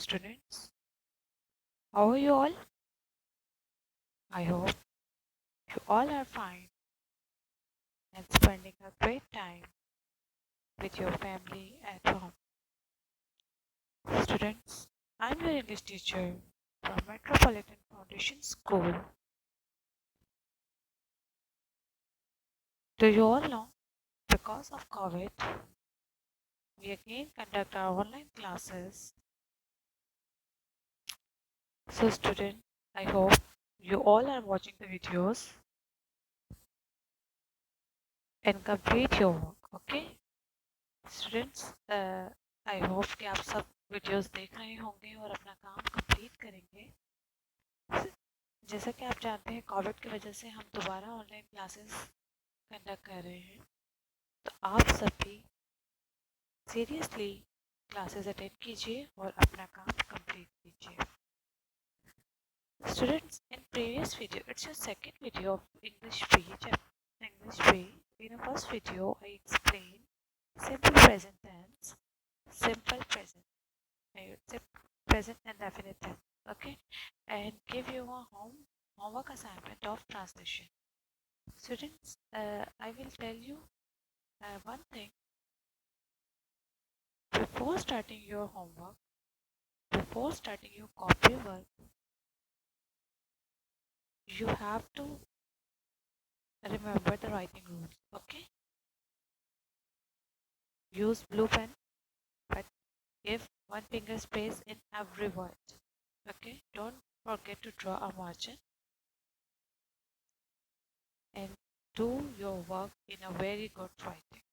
students. How are you all? I hope you all are fine and spending a great time with your family at home. Students, I'm your English teacher from Metropolitan Foundation School. Do you all know, because of COVID, we again conduct our online classes. So student, I hope you all are watching the videos and complete your work, okay? Students I hope कि आप सब videos देख रहे होंगे और अपना काम complete करेंगे। जैसा कि आप जानते हैं, कोविड की वजह से हम दोबारा ऑनलाइन क्लासेस कंडक्ट कर रहे हैं, तो आप सभी सीरियसली क्लासेस अटेंड कीजिए और अपना काम कंप्लीट कीजिए। Students, in previous video, it's your second video of English pre English pre. In the first video I explain simple present tense, simple present, present and definite tense, okay, and give you a homework assignment of translation. Students, I will tell you one thing before starting your homework, before starting your copy work. You have to remember the writing rules, okay? Use blue pen, but give one finger space in every word, okay? Don't forget to draw a margin and do your work in a very good writing,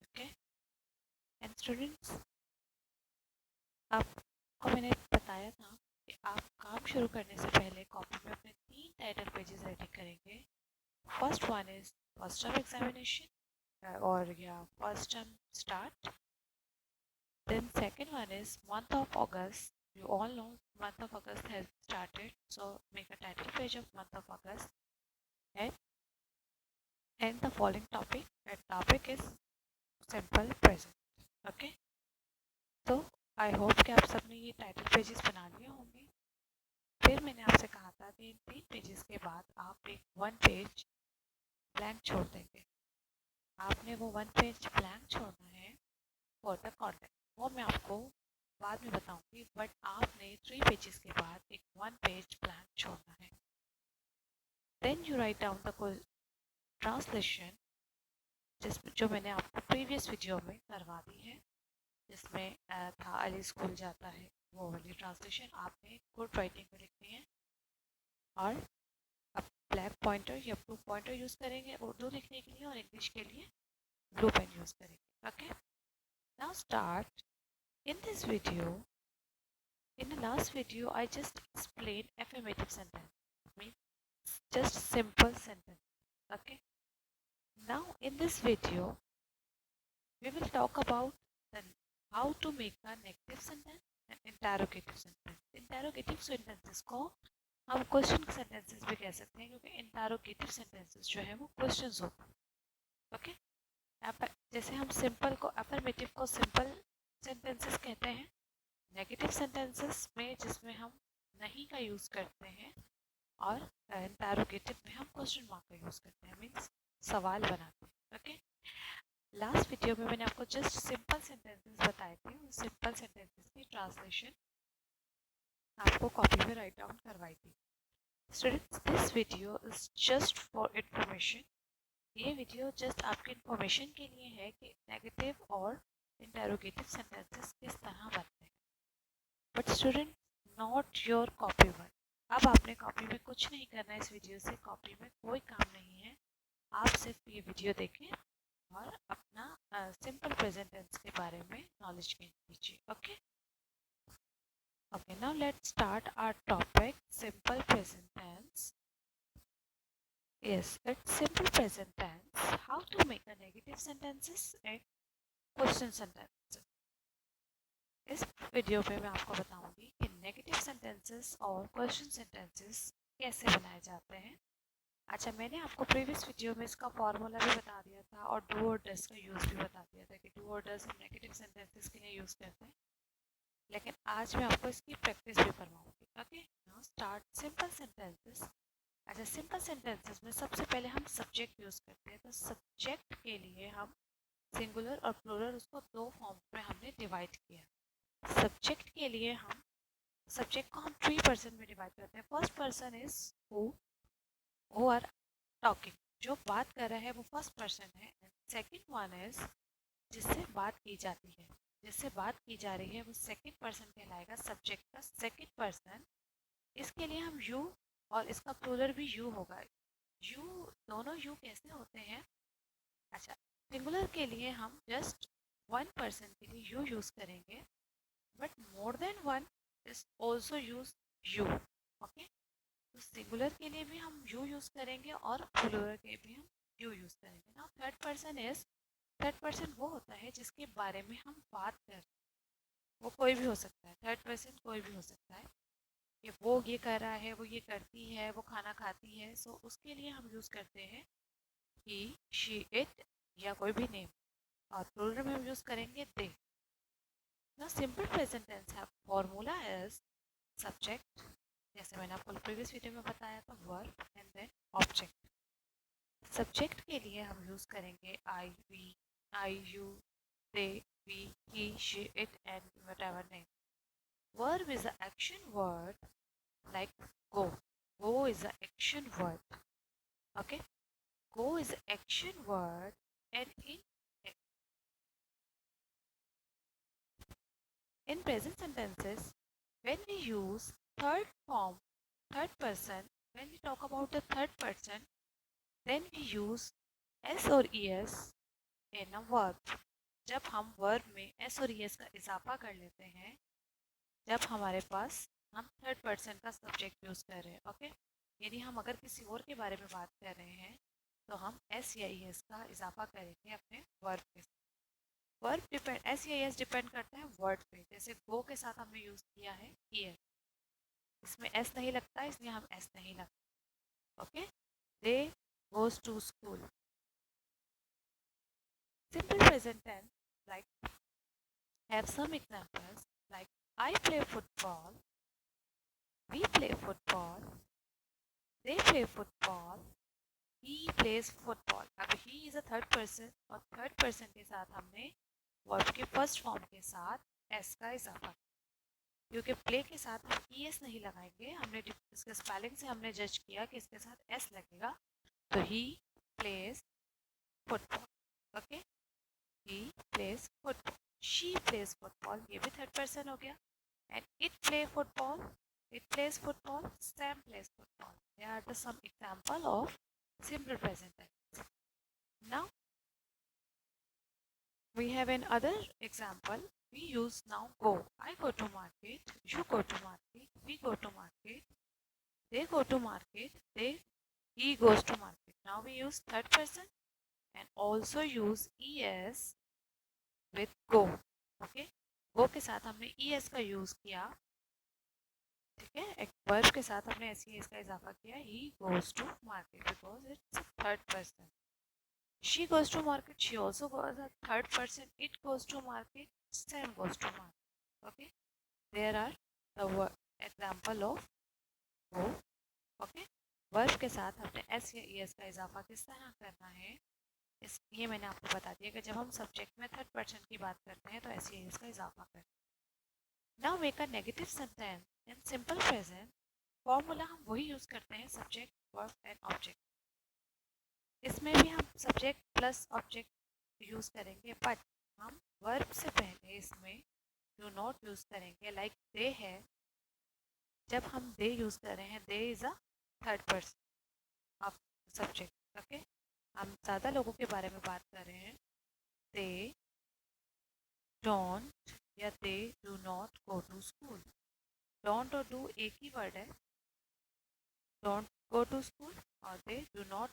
okay? And students, आपको मैंने बताया था कि आप काम शुरू करने से पहले कॉपी में अपने 3 टाइटल पेजेस रेडी करेंगे। First one is first term examination और या first term start. Then second one is month of August. You all know month of August has started, so make a title page of month of August and the following topic. That topic is simple present, okay? तो I hope कि आप सबने ये title pages बना लिए होंगे। फिर मैंने आपसे कहा था कि इन 3 पेजेस के बाद आप एक 1 पेज ब्लैंक छोड़ देंगे। आपने वो 1 पेज ब्लैंक छोड़ना है फॉर द कंटेंट, वो मैं आपको बाद में बताऊंगी, बट आपने 3 पेजेस के बाद एक 1 पेज ब्लैंक छोड़ना है। Then you write down the translation, जो मैंने आपको प्रीवियस वीडियो में करवा दी है, जिसमें था अली स्कूल जाता है, वो वाली ट्रांसलेशन आपने गुड राइटिंग में लिखनी है। और अब ब्लैक पॉइंटर या ब्लू पॉइंटर यूज़ करेंगे उर्दू लिखने के लिए और इंग्लिश के लिए ब्लू पेन यूज़ करेंगे, okay? Now start. In this video, in the last video I just explained affirmative sentence, means just simple sentence, okay? Now in this video we will talk about the how to make a negative sentence and interrogative sentence. Interrogative sentences को हम question sentences भी कह सकते हैं, क्योंकि interrogative sentences जो है वो क्वेश्चंस होते हैं, ओके? जैसे हम सिंपल को, अफर्मेटिव को सिंपल सेंटेंसेस कहते हैं। नेगेटिव सेंटेंसेस में जिसमें हम नहीं का यूज़ करते हैं, और इंटरोगेटिव में हम क्वेश्चन मार्क का यूज़ करते हैं, मीन्स सवाल बनाते हैं, ओके? लास्ट वीडियो में मैंने आपको जस्ट सिंपल सेंटेंसेस बताए थे, उस सिंपल सेंटेंसेस की ट्रांसलेशन आपको कॉपी में राइट डाउन करवाई थी। Students, this video is just for information. ये वीडियो जस्ट आपके इंफॉर्मेशन के लिए है कि नेगेटिव और इंटरोगेटिव सेंटेंसेस किस तरह बनते हैं, but student not your copy work. अब आपने कॉपी में कुछ नहीं करना है, इस वीडियो से कॉपी में कोई काम नहीं है। आप सिर्फ ये वीडियो देखें और अपना सिंपल प्रेजेंट टेंस के बारे में नॉलेज गेन कीजिए, okay? Okay, now let's start our topic, simple present tense. Yes, it's simple present tense. How to make a negative sentences and question sentences. इस वीडियो पे मैं आपको बताऊंगी कि नेगेटिव सेंटेंसेस और क्वेश्चन सेंटेंसेस कैसे बनाए जाते हैं। अच्छा, मैंने आपको प्रीवियस वीडियो में इसका फॉर्मूला भी बता दिया था और डू और डज का यूज़ भी बता दिया था कि डू और डज हम नेगेटिव सेंटेंसेस के लिए यूज़ करते हैं। लेकिन आज मैं आपको इसकी प्रैक्टिस भी करवाऊंगी। Okay, now start simple sentences. अच्छा, सिंपल सेंटेंसेस में सबसे पहले हम सब्जेक्ट यूज़ करते हैं। तो सब्जेक्ट के लिए हम सिंगुलर और प्लूरल उसको दो फॉर्म में हमने डिवाइड किया। सब्जेक्ट के लिए हम सब्जेक्ट को हम 3% में डिवाइड करते हैं। First person is who are talking, जो बात कर रहा है वो फर्स्ट पर्सन है। सेकंड वन इज जिससे बात की जाती है, जिससे बात की जा रही है वो सेकंड पर्सन कहलाएगा, सब्जेक्ट का सेकंड पर्सन। इसके लिए हम यू, और इसका प्लूरल भी यू होगा। यू, दोनों यू कैसे होते हैं? अच्छा, सिंगुलर के लिए हम जस्ट वन पर्सन के लिए यू यूज करेंगे, but more than one is also use you. Okay, तो सिंगुलर के लिए भी हम यू यूज करेंगे और प्लूरल के भी हम यू यूज करेंगे ना। Third person is, third person वो होता है जिसके बारे में हम बात कर रहे हैं। वो कोई भी हो सकता है, थर्ड पर्सन कोई भी हो सकता है कि वो ये कर रहा है, वो ये करती है, वो खाना खाती है। सो उसके लिए हम यूज करते हैं ही, शी, इट, या कोई भी नेम। और प्लूरल में हम यूज करेंगे दे। ना सिंपल प्रेजेंट टेंस है, फॉर्मूला इज सब्जेक्ट, जैसे मैंने आपको प्रीवियस वीडियो में बताया था, verb and then object. Subject के लिए हम यूज करेंगे I, we, I, you, they, we, he, she, it, and whatever name. Verb is an action word like go. Go is an action word. Okay? Go is an action word, and in present sentences, when we use third form, third person, when we talk about the third person, then we use s or es in a verb. जब हम verb में s और es का इजाफा कर लेते हैं, जब हमारे पास हम थर्ड पर्सन का सब्जेक्ट यूज कर रहे हैं। ओके, यानी हम अगर किसी और के बारे में बात कर रहे हैं तो हम एस या एस का इजाफा करेंगे अपने वर्ब के साथ। वर्ब डिपेंड, एस या एस डिपेंड करता है वर्ड पे। जैसे गो के साथ हमने यूज किया है हियर, इसमें एस नहीं लगता इसलिए हम एस नहीं लगता। Okay, they goes to school. Simple present tense like have some examples like I play football, we play football, they play football, he plays football। अब he is a third person, और third person के साथ हमने verb के first form के साथ s का इजाफा, क्योंकि प्ले के साथ हम es नहीं लगाएंगे। हमने इसके स्पेलिंग से हमने जज किया कि इसके साथ s लगेगा, तो he plays football। Okay, he plays football, she plays football, ये भी थर्ड पर्सन हो गया। and it play football, it plays football, Sam plays football। They are the some example of simple present tense. Now we have another example. We use now go. I go to market, you go to market, we go to market, they go to market, he goes to market। Now we use third person and also use es with go। Okay, go के साथ हमने es का use किया, ठीक है, एक verb के साथ हमने ऐसे इसका इजाफा किया, he goes to market because it's third person। she goes to market, she also goes a third person, it goes to market, Sam goes to market। okay, there are the example of go। okay, verb के साथ हमने S या E S का इजाफा किस तरह करना है, इस ये मैंने आपको बता दिया कि जब हम सब्जेक्ट में थर्ड पर्सन की बात करते हैं तो एस या ई एस का इजाफा करते हैं। Now make a negative sentence in simple present. Formula हम वही यूज करते हैं, सब्जेक्ट, वर्ब एंड ऑब्जेक्ट। इसमें भी हम सब्जेक्ट प्लस ऑब्जेक्ट यूज करेंगे, बट हम वर्ब से पहले इसमें डू नॉट यूज करेंगे। लाइक दे है, जब हम दे यूज कर रहे हैं, they is a third person of subject. Okay, हम ज़्यादा लोगों के बारे में बात कर रहे हैं। दे डोंट या they do not go to school. Don't और डू एक ही वर्ड है, डोंट गो टू स्कूल और they do not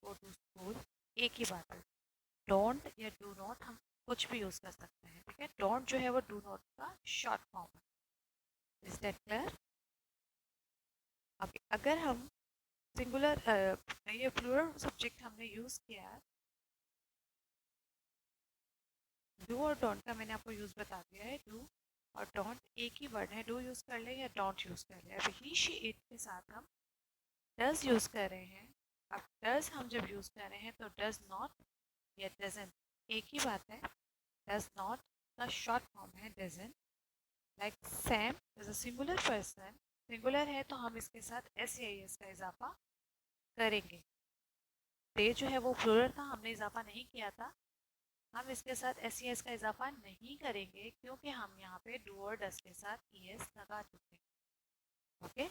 go to school एक ही बात है। डोंट या डू नॉट हम कुछ भी यूज कर सकते हैं, ठीक है। डोंट जो है वो डू नॉट का शॉर्ट फॉर्म है। Is that clear? अगर हम सिंगुलर ये प्लूरल सब्जेक्ट हमने यूज किया है, डू और डोंट का मैंने आपको यूज बता दिया है। डू और डोंट एक ही वर्ड है, डू यूज़ कर ले या डोंट यूज़ कर ले। अब ही शी इट के साथ हम डज यूज़ कर रहे हैं। अब डज हम जब यूज़ कर रहे हैं तो डज नॉट या डजन एक ही बात है। डज नॉट का शॉर्ट फॉर्म है doesn't. Like Sam is a singular person, singular है तो हम इसके साथ एस या एस का इजाफा करेंगे। दे जो है वो प्लूरल था, हमने इजाफा नहीं किया था, हम इसके साथ एस या एस का इजाफा नहीं करेंगे क्योंकि हम यहाँ पे डू और डज के साथ ई एस लगा चुके हैं। Okay,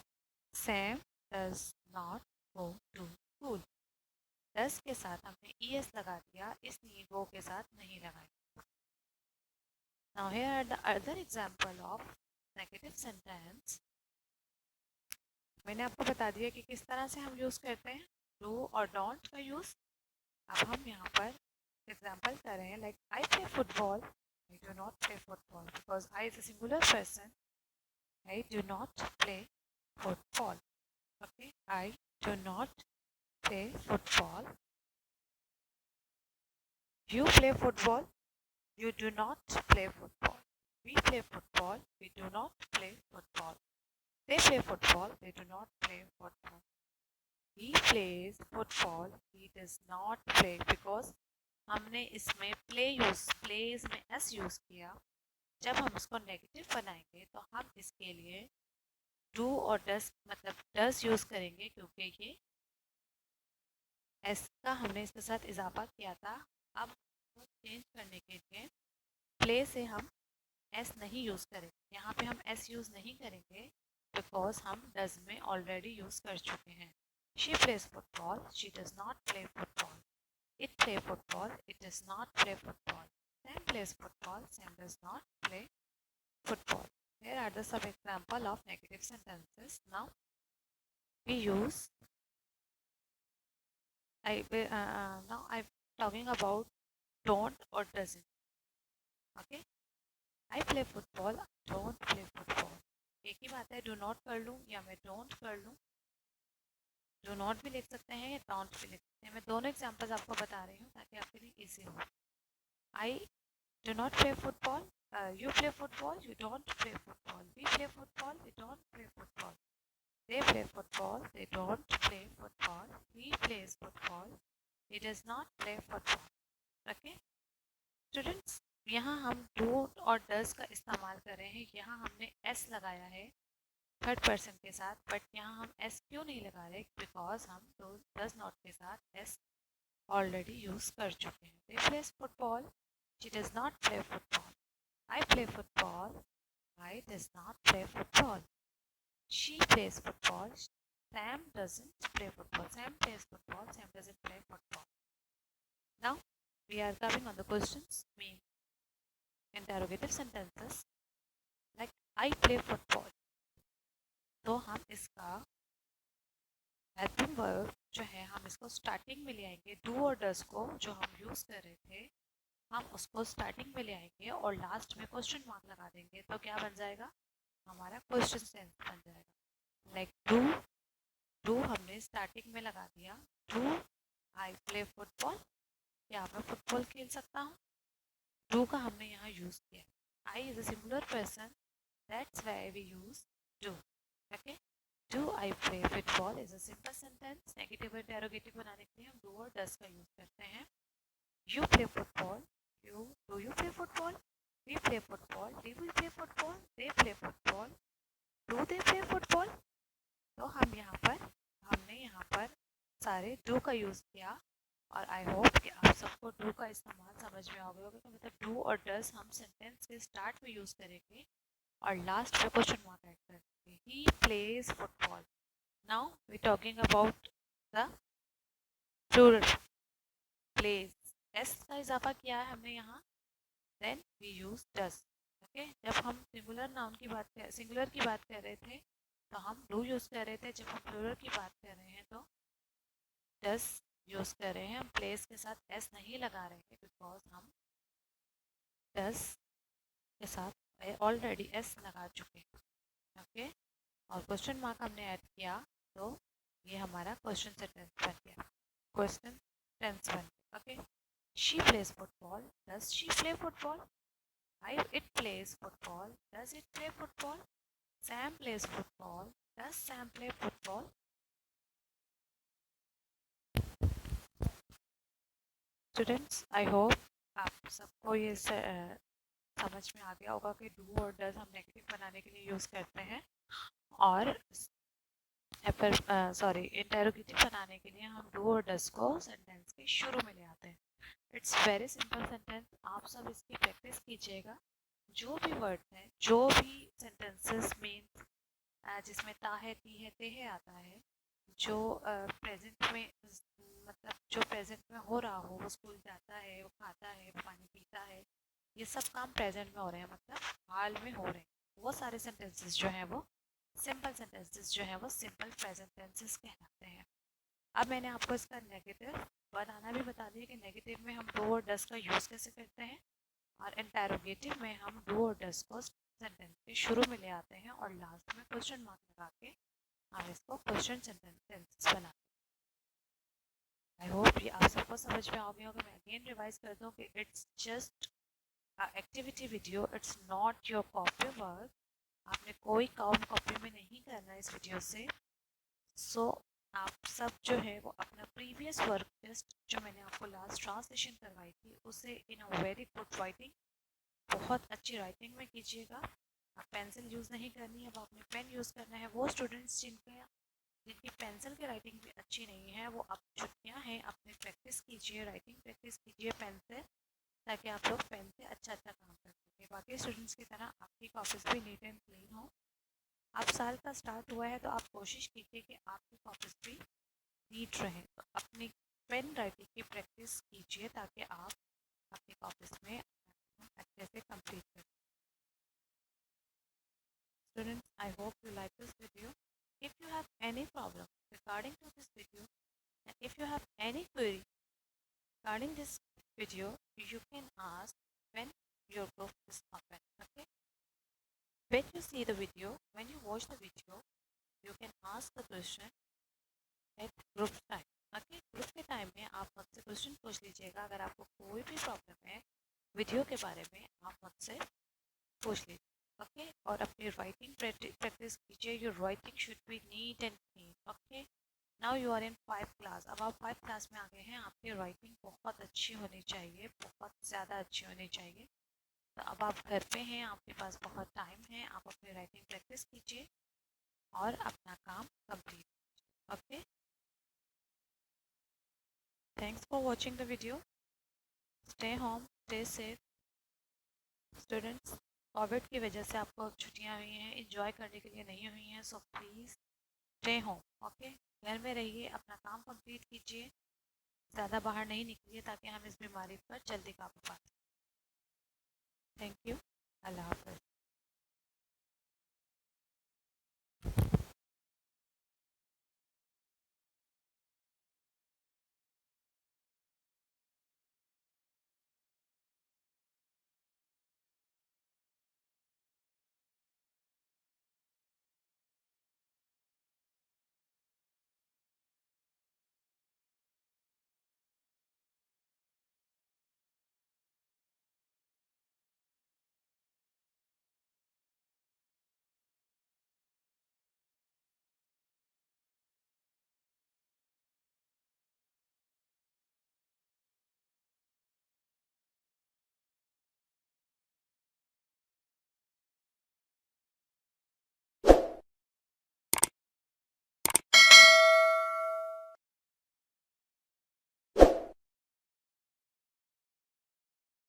Sam does not go to school. Does के साथ हमने ई एस लगा दिया, इसलिए गो के साथ नहीं लगाया। Now here are the other example of negative sentence. मैंने आपको बता दिया कि किस तरह से हम यूज़ करते हैं डू और डोंट का यूज़। अब हम यहाँ पर एग्जांपल कर रहे हैं, like I play football, I do not play football because I is a singular person. I do not play football. Okay, I do not play football. You play football, you do not play football. We play football, we do not play football. They play football, they do not play football. He plays football, he does not play because हमने इसमें plays में s use किया। जब हम उसको negative बनाएंगे तो हम इसके लिए do और does मतलब does यूज करेंगे क्योंकि ये s का हमने इसके साथ इजाफा किया था। अब चेंज करने के लिए प्ले से हम एस नहीं यूज़ करेंगे, यहाँ पे हम एस यूज़ नहीं करेंगे बिकॉज हम डज में ऑलरेडी यूज़ कर चुके हैं। She plays football, she does not play football. It play football, it does not play football. Sam plays football, Sam does not play football. Here are the some example of negative sentences. Now we use now I'm talking about don't or doesn't. Okay, I play football, don't play football. एक ही बात है, do not कर लूँ या मैं don't कर लूँ। डू नॉट भी लिख सकते हैं या डोंट भी लिख सकते हैं। मैं दोनों एग्जांपल्स आपको बता रही हूँ ताकि आपके लिए इजी हो। I do not play football, you play football, you don't play football. We play football, we don't play football. They play football, they don't play football. He plays football, he does not play football. Okay students, यहाँ हम do और does का इस्तेमाल कर रहे हैं। यहाँ हमने एस लगाया है थर्ड पर्सन के साथ, बट यहाँ हम एस क्यों नहीं लगा रहे बिकॉज हम डू डज नॉट के साथ एस ऑलरेडी यूज़ कर चुके हैं। They plays football, she does not play football. I play football, I does not play football. She plays football, Sam doesn't play football. Sam plays football, Sam doesn't play football. Now we are coming on the questions, mean interrogative sentences like I play football। तो हम इसका helping verb जो है हम इसको starting में ले आएंगे। डू और डज को जो हम यूज़ कर रहे थे हम उसको स्टार्टिंग में ले आएंगे और लास्ट में क्वेश्चन मार्क लगा देंगे। तो क्या बन जाएगा, हमारा क्वेश्चन सेंस बन जाएगा। लाइक डू, डू हमने स्टार्टिंग में लगा दिया। डू आई प्ले फुटबॉल, क्या मैं फुटबॉल खेल सकता हूँ। डू का हमने यहाँ यूज़ किया। I is a singular person, that's why we use do. Okay, do I play football is a simple sentence. Negative और इंटरोगेटिव बनाने के लिए हम डू और डज का यूज करते हैं। You play football, you do you play football. We play football, we will play football. They play football, do they play football. तो हमने यहाँ पर सारे डू का यूज़ किया और आई होप कि आप सबको डू का इस्तेमाल समझ में आ गया होगा। मतलब डू और डज हम सेंटेंस के स्टार्ट में यूज़ करेंगे और लास्ट में क्वेश्चन मार्क ऐड करेंगे। He plays football. Now we talking about the plural plays. S का इजाफा किया है हमने यहाँ, then we use does. Okay, जब हम सिंगुलर की बात कर रहे थे तो हम डू यूज़ कर रहे थे। जब हम प्लूरल की बात कर रहे हैं तो डज यूज़ कर रहे हैं। हम प्लेस के साथ एस नहीं लगा रहे हैं बिकॉज हम डज के साथ ऑलरेडी एस लगा चुके हैं। ओके, और क्वेश्चन मार्क हमने ऐड किया तो ये हमारा क्वेश्चन सेंटेंस बन गया, क्वेश्चन टेंस बन गया। Okay, she plays football, does she play football. It plays football. Does it play football? Sam plays football. Does Sam play football? Students I hope आप सबको ये समझ में आ गया होगा कि डू और डज हम नेगेटिव बनाने के लिए यूज़ करते हैं और सॉरी इंटेरोगेटिव बनाने के लिए हम डू और डज को सेंटेंस के शुरू में ले आते हैं. It's very simple sentence. आप सब इसकी प्रैक्टिस कीजिएगा. जो भी वर्ड है, जो भी सेंटेंसेस मीन्स जिसमें ता है, ती है, ते है आता है, जो प्रेजेंट में मतलब जो प्रेजेंट में हो रहा हो, वो स्कूल जाता है, वो खाता है, वो पानी पीता है, ये सब काम प्रेजेंट में हो रहे हैं, मतलब हाल में हो रहे हैं. वो सारे सेंटेंसेस जो हैं वो सिंपल सेंटेंसेस जो हैं वो सिंपल प्रेजेंट टेंसेस कहलाते हैं. अब मैंने आपको इसका नेगेटिव बनाना भी बता दिया कि नेगेटिव में हम डू और डज का यूज़ कैसे करते हैं और इंटेरोगेटिव में हम डू और डज को सेंटेंस के शुरू में ले आते हैं और लास्ट में क्वेश्चन मार्क लगा के हम इसको क्वेश्चन सेंटेंस बनाते हैं. आई होप ये आप सबको समझ में आ गया होगा. मैं अगेन रिवाइज कर दूँ कि it's just activity video, it's not your copy work. आपने कोई काम कॉपी में नहीं करना इस वीडियो से. सो आप सब जो है वो अपना प्रीवियस वर्क टेस्ट जो मैंने आपको लास्ट ट्रांसलेशन करवाई थी उसे इन अ वेरी गुड राइटिंग, बहुत अच्छी राइटिंग में कीजिएगा. आप पेंसिल यूज़ नहीं करनी है, अब आपने पेन यूज़ करना है. वो स्टूडेंट्स जिनकी पेंसिल की राइटिंग भी अच्छी नहीं है वो अब छुट्टियाँ हैं, अपने प्रैक्टिस कीजिए, राइटिंग प्रैक्टिस कीजिए पेन से, ताकि आप लोग पेन से अच्छा काम कर सकें. बाकी स्टूडेंट्स की तरह आपकी कॉपीज़ भी नीट एंड क्लीन हो. अब साल का स्टार्ट हुआ है तो आप कोशिश कीजिए कि आपकी कॉपीज़ भी नीट रहें. तो अपनी पेन राइटिंग की प्रैक्टिस कीजिए ताकि आप अपनी कॉपीज़ में अच्छे से कंप्लीट कर सकें. Students, I hope you like this video. If you have any problem regarding to this video and if you have any query regarding this video, you can ask when your group is open. Okay? When you see the video, when you watch the video, you can ask the question at group time. Okay? Group के time में आप मुझसे question पूछ लीजिएगा. अगर आपको कोई भी प्रॉब्लम है वीडियो के बारे में, आप मुझसे पूछ लीजिए. ओके? और अपनी राइटिंग प्रैक्टिस कीजिए. Your writing should be neat and clean. Okay? Now you are in 5 class. अब आप 5 क्लास में आ गए हैं. आपकी राइटिंग बहुत अच्छी होनी चाहिए, बहुत ज़्यादा अच्छी होनी चाहिए. तो अब आप घर पे हैं, आपके पास बहुत टाइम है, आप अपनी राइटिंग प्रैक्टिस कीजिए और अपना काम कंप्लीट कीजिए. Okay? Thanks for watching the video. Stay home, stay safe. Students, Covid की वजह से आपको छुट्टियां हुई हैं, इंजॉय करने के लिए नहीं हुई हैं. So please stay home. Okay? घर में रहिए, अपना काम कंप्लीट कीजिए, ज़्यादा बाहर नहीं निकलिए ताकि हम इस बीमारी पर जल्दी काबू पा सकें. Thank you. अल्लाह हाफ़िज़.